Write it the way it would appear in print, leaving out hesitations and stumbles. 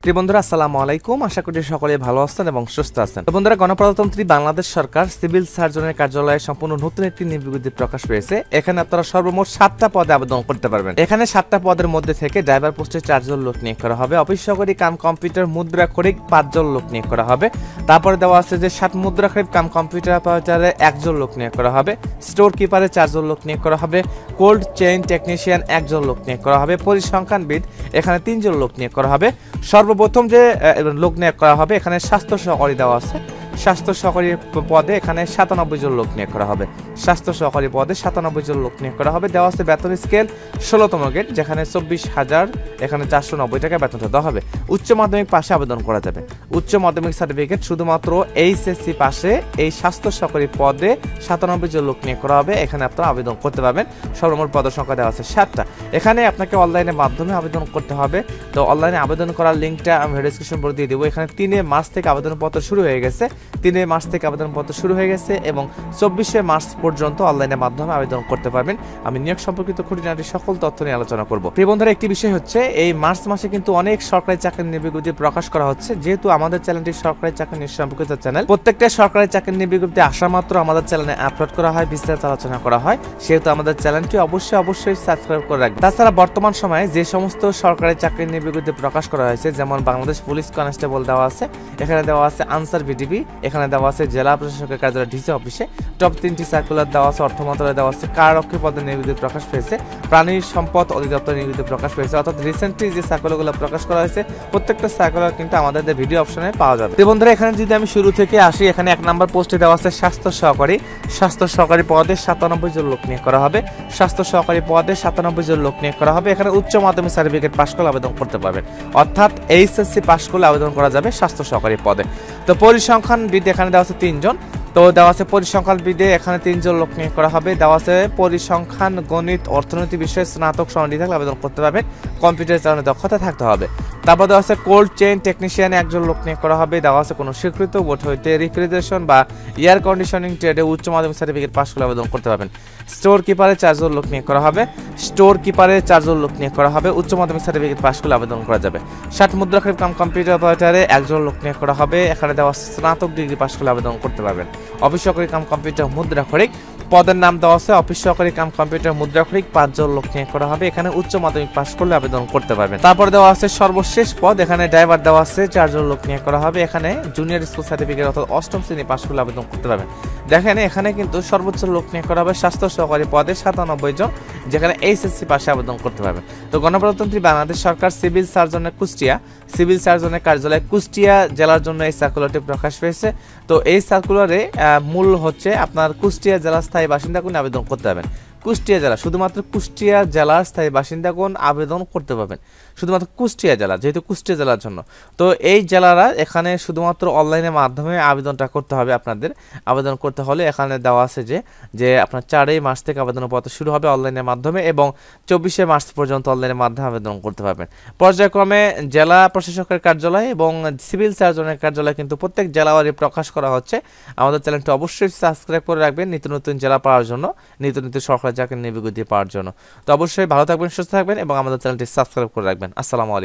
প্রিয় বন্ধুরা আসসালামু আলাইকুম, আশা করি সকলে ভালো আছেন এবং সুস্থ আছেন। তো বন্ধুরা, গণপ্রজাতন্ত্রী বাংলাদেশ সরকার সিভিল সার্জনের কার্যালয়ে সম্পূর্ণ নতুন একটি নিয়োগ বিজ্ঞপ্তি প্রকাশ পেয়েছে। এখানে আপনারা সর্বমোট 7টা পদে আবেদন করতে পারবেন। এখানে 7টা পদের মধ্যে থেকে ড্রাইভার পোস্টে 4 জন লোক নিয়োগ করা হবে, অফিস সহকারী কাম কম্পিউটার মুদ্রাক্ষরিক 5 জন লোক নিয়োগ করা হবে। তারপরে দেওয়া আছে যে 7 মুদ্রাক্ষরিক কাম কম্পিউটার অপারেটরে 1 জন লোক নিয়োগ করা হবে, স্টোর কিপারে 4 জন লোক নিয়োগ করা হবে, কোল্ড চেইন টেকনিশিয়ান 1 জন লোক নিয়োগ করা হবে, পরিসংখ্যানবিদ এখানে 3 জন লোক নিয়োগ করা হবে। সর্বপ্রথম যে লোক নিয়োগ করা হবে এখানে স্বাস্থ্য সহকারী দেওয়া আছে, স্বাস্থ্য সহকারী পদে এখানে 97 জন লোক নিয়োগ করা হবে। স্বাস্থ্য সহকারী পদে 97 জন লোক নিয়োগ করা হবে। দেওয়া আছে বেতন স্কেল 16তম গ্রেড, যেখানে 24,000 এখানে 490 টাকা বেতন দেওয়া হবে। উচ্চ মাধ্যমিক পাশে আবেদন করা যাবে। উচ্চ মাধ্যমিক সার্টিফিকেট শুধুমাত্র এইচএসসি পাশে এই স্বাস্থ্য সহকারী পদে 97 জন লোক নিয়োগ করা হবে। এখানে আপনারা আবেদন করতে পারবেন। সর্বমোট পদের সংখ্যা দেওয়া আছে 7টা। এখানে আপনাকে অনলাইনের মাধ্যমে আবেদন করতে হবে। তো অনলাইনে আবেদন করার লিঙ্কটা আমি ডেসক্রিপশন বক্সে দিয়ে দেবো। এখানে 3 মার্চ থেকে আবেদনপত্র শুরু হয়ে গেছে। 3 মার্চ থেকে আবেদনপত্র শুরু হয়ে গেছে এবং 24 মার্চ পর্যন্ত অনলাইনের মাধ্যমে আবেদন করতে পারবেন। আমি নিয়োগ সম্পর্কিত খুঁটিনাটি সকল তথ্য নিয়ে আলোচনা করব। প্রিয় বন্ধুরা, একটি বিষয় হচ্ছে এই মার্চ মাসে কিন্তু অনেক সরকারি চাকরির নিয়োগ বিজ্ঞপ্তি প্রকাশ করা হচ্ছে। যেহেতু আমাদের চ্যানেলটি সরকারি চাকরি নিয়োগ সম্পর্কিত চ্যানেল, প্রত্যেকটা সরকারি চাকরির নিয়োগ বিজ্ঞপ্তি আসা মাত্র আমাদের চ্যানেলে আপলোড করা হয়, বিস্তারিত আলোচনা করা হয়। সেহেতু আমাদের চ্যানেলটি অবশ্যই সাবস্ক্রাইব করে রাখবেন। তাছাড়া বর্তমান সময়ে যে সমস্ত সরকারি চাকরির নিয়োগ বিজ্ঞপ্তি প্রকাশ করা হয়েছে, যেমন বাংলাদেশ পুলিশ কনস্টেবল দেওয়া আছে, এখানে দেওয়া আছে আনসার বিডিবি, এখানে দেওয়া আছে জেলা প্রশাসকের কার্যালয় ডিসি অফিসে, টপ 3টি সার্কুলার দেওয়া আছে, অর্থ মন্ত্রণালয়ে দেওয়া আছে, কারারক্ষী পদে নিয়োগ বিজ্ঞপ্তি প্রকাশ পেয়েছে, প্রাণী সম্পদ অধিদপ্তর নিয়োগ বিজ্ঞপ্তি প্রকাশ পেয়েছে। অর্থাৎ রিসেন্টলি যে সার্কুলারগুলো প্রকাশ করা হয়েছে প্রত্যেকটা সার্কুলার কিন্তু আমাদের ভিডিও অপশনে পাওয়া যাবে। তো বন্ধুরা, এখানে যদি আমি শুরু থেকে আসি, এখানে 1 নম্বর পোস্টে দেওয়া আছে স্বাস্থ্য সহকারী। স্বাস্থ্য সহকারী পদে 97 জন লোক নিয়োগ করা হবে। স্বাস্থ্য সহকারী পদে 97 জন লোক নিয়োগ করা হবে। এখানে উচ্চ মাধ্যমিক সার্টিফিকেট পাস করলে আবেদন করতে পারবেন, অর্থাৎ এইচএসসি পাস করলে আবেদন করা যাবে স্বাস্থ্য সহকারী পদে। তো পরিসংখ্যানবিদ এখানে দেওয়া আছে 3 জন। তো দেওয়া আছে পরিসংখ্যানবিদে এখানে 3 জন লোক নিয়োগ করা হবে। দেওয়া আছে পরিসংখ্যান, গণিত, অর্থনীতি বিষয়ে স্নাতক সনদি থাকলে আবেদন করতে পারবেন, কম্পিউটার চালানোর দক্ষতা থাকতে হবে। তারপর দেওয়া আছে কোল্ড চেইন টেকনিশিয়ান 1 জন লোক নিয়োগ করা হবে। দেওয়া আছে কোনো স্বীকৃত বোর্ড হইতে রেফ্রিজারেশন বা এয়ার কন্ডিশনিং ট্রেডে উচ্চ মাধ্যমিক সার্টিফিকেট পাস করলে আবেদন করতে পারবেন। স্টোর কিপারে 4 জন লোক নিয়োগ করা হবে। স্টোর কিপারে 4 জন লোক নিয়োগ করা হবে। উচ্চ মাধ্যমিক সার্টিফিকেট পাস করলে আবেদন করা যাবে। 7 মুদ্রাক্ষরিক কাম কম্পিউটার অপারেটরে 1 জন লোক নিয়োগ করা হবে। এখানে দেওয়া স্নাতক ডিগ্রি পাস করলে আবেদন করতে পারবেন। অফিস সহকারী কাম কম্পিউটার মুদ্রাক্ষরিক পদের নাম দেওয়া আছে অফিস সহকারী কাম কম্পিউটার মুদ্রাক্ষরিক 5 জন লোক নিয়োগ করা হবে। এখানে উচ্চ মাধ্যমিক পাস করলে আবেদন করতে পারবেন। তারপর দেওয়া আছে সর্বশেষ পদ, এখানে ড্রাইভার দেওয়া আছে 4 জন লোক নিয়োগ করা হবে। এখানে জুনিয়র স্কুল সার্টিফিকেট অর্থাৎ 8ম শ্রেণী পাস করলে আবেদন করতে পারবেন। দেখেন এখানে কিন্তু সর্বোচ্চ লোক নিয়োগ করা হবে স্বাস্থ্য সহকারী পদে 97 জন, যেখানে এইচএসসি পাশে আবেদন করতে পারবেন। তো গণপ্রজাতন্ত্রী বাংলাদেশ সরকার সিভিল সার্জনের সিভিল সার্জনের কার্যালয় কুষ্টিয়া জেলার জন্য এই সার্কুলারটি প্রকাশ পেয়েছে। তো এই সার্কুলারে মূল হচ্ছে আপনার কুষ্টিয়া জেলার স্থায়ী বাসিন্দাগণ আবেদন করতে পারবেন। কুষ্টিয়া জেলা, শুধুমাত্র কুষ্টিয়া জেলার স্থায়ী বাসিন্দাগণ আবেদন করতে পারবেন, শুধুমাত্র কুষ্টিয়া জেলা, যেহেতু কুষ্টিয়া জেলার জন্য। তো এই জেলারা এখানে শুধুমাত্র অনলাইনের মাধ্যমে আবেদনটা করতে হবে। আপনাদের আবেদন করতে হলে এখানে দেওয়া আছে যে আপনার 4 মার্চ থেকে আবেদনপত্র শুরু হবে অনলাইনের মাধ্যমে এবং 24 মার্চ পর্যন্ত অনলাইনের মাধ্যমে আবেদন করতে পারবেন। পর্যায়ক্রমে জেলা প্রশাসকের কার্যালয় এবং সিভিল সার্জনের কার্যালয় কিন্তু প্রত্যেক জেলাওয়ারি প্রকাশ করা হচ্ছে। আমাদের চ্যানেলটি অবশ্যই সাবস্ক্রাইব করে রাখবেন নিত্য নতুন জেলা পাওয়ার জন্য, নিত্য নতুন সরকারি চাকরির নিয়োগ বিজ্ঞপ্তি পাওয়ার জন্য। তো অবশ্যই ভালো থাকবেন, সুস্থ থাকবেন এবং আমাদের চ্যানেলটি সাবস্ক্রাইব করে রাখবেন। আসসালামু আলাইকুম।